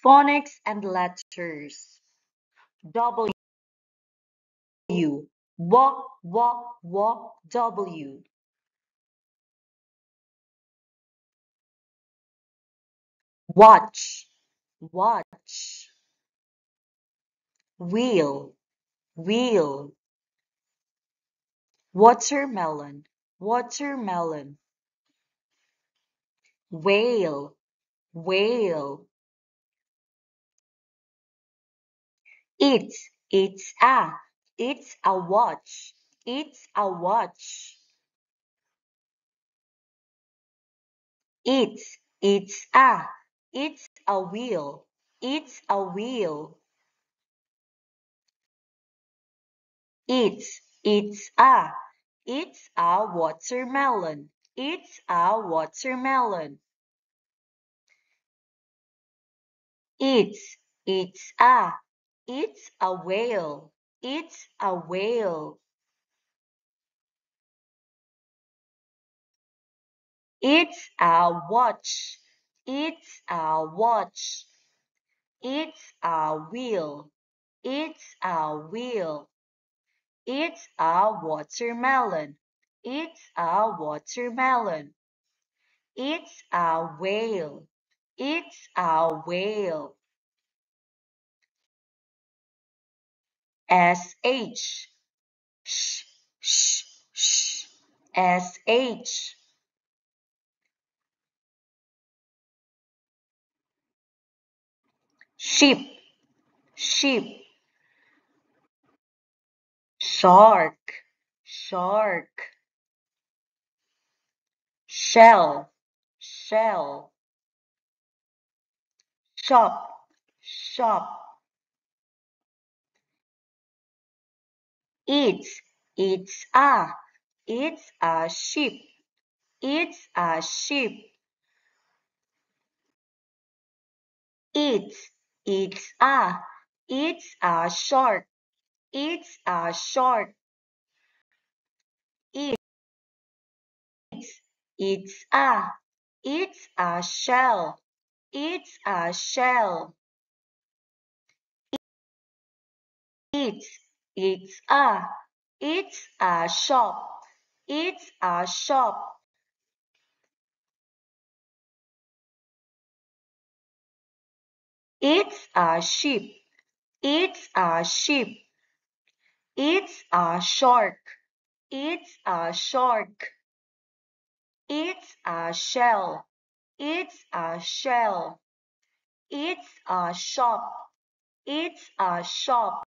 Phonics and letters. W. Walk, walk, walk. W. Watch, watch. Wheel, wheel. Watermelon, watermelon. Whale, whale. It's it's a watch, it's a watch. It's it's a wheel, it's a wheel. It's it's a watermelon, it's a watermelon. It's it's a whale, it's a whale. It's a watch, it's a watch. It's a wheel, it's a wheel. It's a watermelon, it's a watermelon. It's a whale, it's a whale. S-H, sh, sh, sh. S-H. Sheep, sheep. Shark, shark. Shell, shell. Shop, shop. It's, it's a, it's a sheep, it's a sheep. It's, it's a, it's a shark, it's a shark. It's, it's it's a shell, it's a shell. It's, it's it's a shop, it's a shop. It's a sheep, it's a sheep. It's a shark, it's a shark. It's a shell, it's a shell. It's a shop, it's a shop.